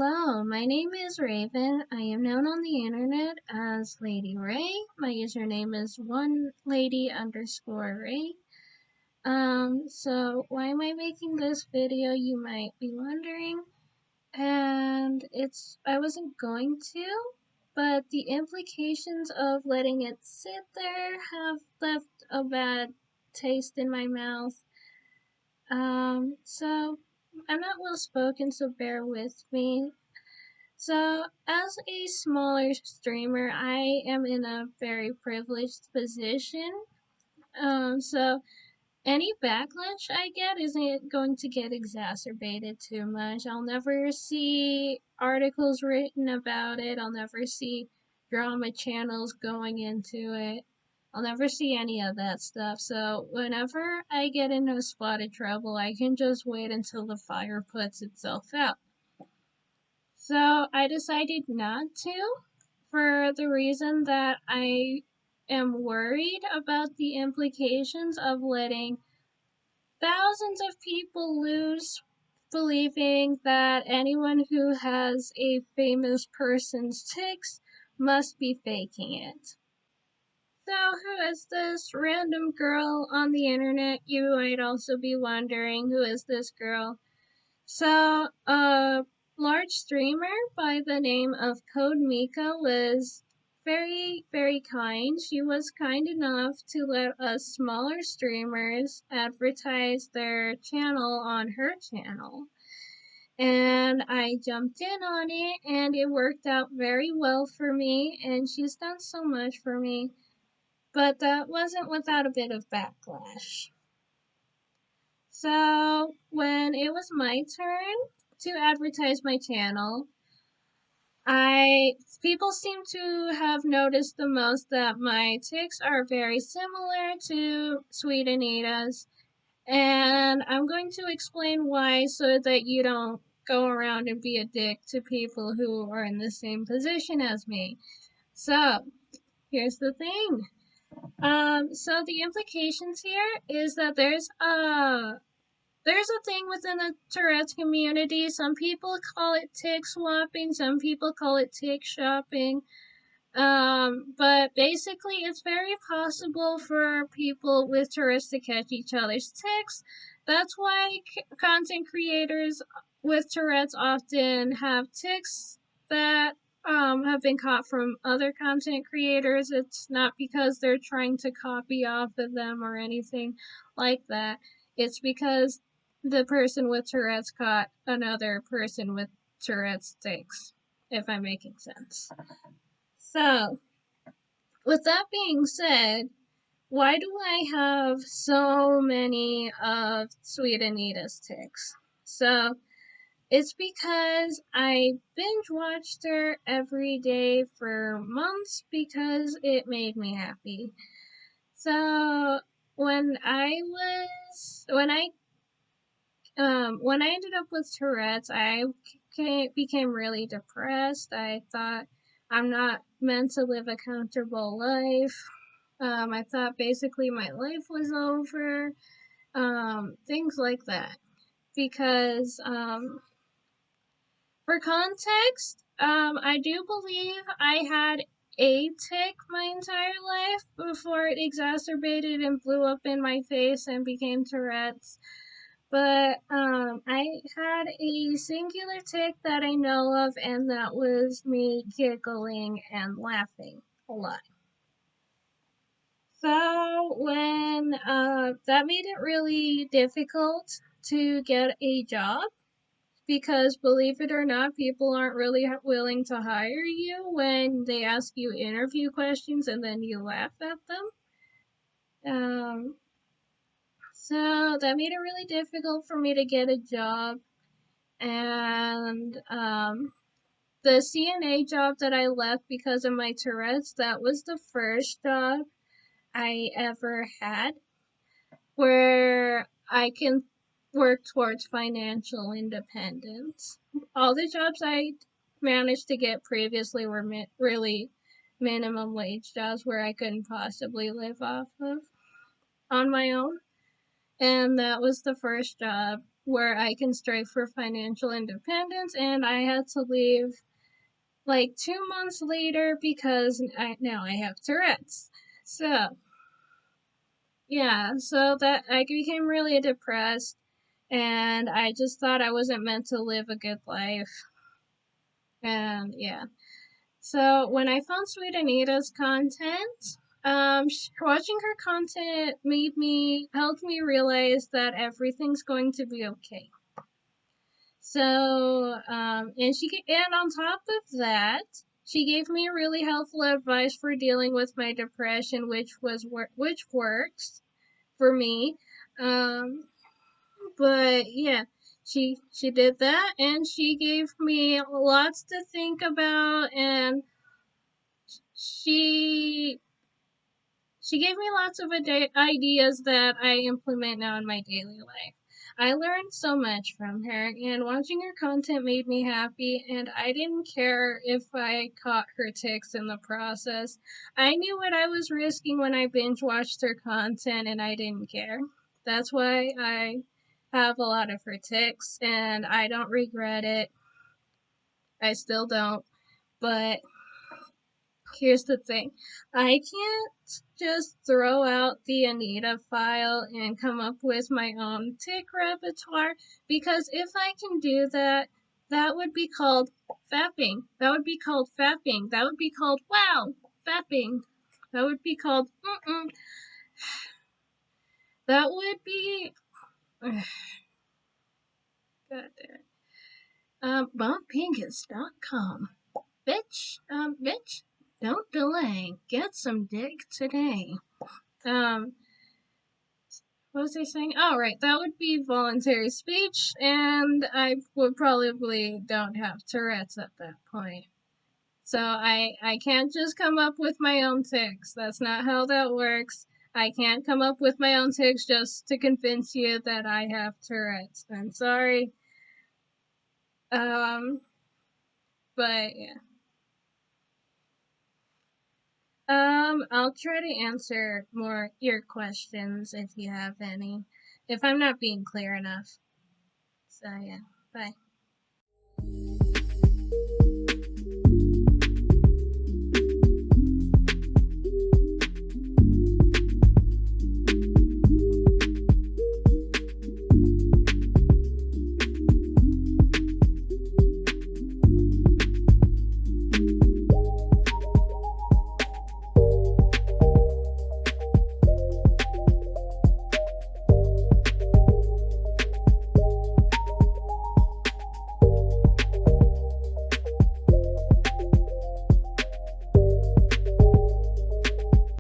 Hello, my name is Raven. I am known on the internet as Lady Ray. My username is onelady_Ray. So why am I making this video, you might be wondering? And I wasn't going to, but the implications of letting it sit there have left a bad taste in my mouth. So I'm not well spoken, so bear with me. So, as a smaller streamer, I am in a very privileged position. So any backlash I get isn't going to get exacerbated too much. I'll never see articles written about it. I'll never see drama channels going into it. I'll never see any of that stuff. So whenever I get into a spot of trouble, I can just wait until the fire puts itself out. So I decided not to, for the reason that I am worried about the implications of letting thousands of people lose believing that anyone who has a famous person's tics must be faking it. So who is this random girl on the internet? You might also be wondering, who is this girl? So, a large streamer by the name of Code Mika was very, very kind. She was kind enough to let us smaller streamers advertise their channel on her channel. And I jumped in on it, and it worked out very well for me, and she's done so much for me. But that wasn't without a bit of backlash. So, when it was my turn to advertise my channel, people seem to have noticed the most that my tics are very similar to Sweet Anita's, and I'm going to explain why so that you don't go around and be a dick to people who are in the same position as me. So, here's the thing. So the implications here is that there's a thing within the Tourette's community. Some people call it tic swapping, some people call it tic shopping. But basically, it's very possible for people with Tourette's to catch each other's tics. That's why content creators with Tourette's often have tics that have been caught from other content creators. It's not because they're trying to copy off of them or anything like that. It's because the person with Tourette's caught another person with Tourette's tics, if I'm making sense. So, with that being said, why do I have so many of Sweet Anita's tics? So, it's because I binge watched her every day for months because it made me happy. So, when I ended up with Tourette's, I became really depressed. I thought I'm not meant to live a comfortable life. I thought basically my life was over. Things like that. Because, for context, I do believe I had a tic my entire life before it exacerbated and blew up in my face and became Tourette's. But I had a singular tic that I know of, and that was me giggling and laughing a lot. So when that made it really difficult to get a job, because believe it or not, people aren't really willing to hire you when they ask you interview questions and then you laugh at them. So that made it really difficult for me to get a job. And the CNA job that I left because of my Tourette's, that was the first job I ever had where I can work towards financial independence. All the jobs I managed to get previously were really minimum wage jobs where I couldn't possibly live off of on my own. And that was the first job where I can strive for financial independence, and I had to leave like 2 months later because now I have Tourette's. So, yeah, so that I became really depressed, and I just thought I wasn't meant to live a good life. And yeah. So when I found Sweet Anita's content, watching her content helped me realize that everything's going to be okay. So, and on top of that, she gave me really helpful advice for dealing with my depression, which works for me. Um, but yeah, she did that, and she gave me lots to think about, and she she gave me lots of ideas that I implement now in my daily life. I learned so much from her, and watching her content made me happy, and I didn't care if I caught her tics in the process. I knew what I was risking when I binge watched her content, and I didn't care. That's why I have a lot of her tics, and I don't regret it. I still don't, but here's the thing. I can't just throw out the Anita file and come up with my own tick repertoire, because if I can do that, that would be called fapping. That would be called fapping. That would be called wow, fapping. That would be called That would be God damn. BombPingus.com. Bitch, don't delay. Get some dick today. Um, what was I saying? Oh, right, that would be voluntary speech, and I would probably don't have Tourette's at that point. So I can't just come up with my own tics. That's not how that works. I can't come up with my own tics just to convince you that I have Tourette's. I'm sorry. Um, but yeah. I'll try to answer more your questions if you have any. If I'm not being clear enough. So yeah. Bye.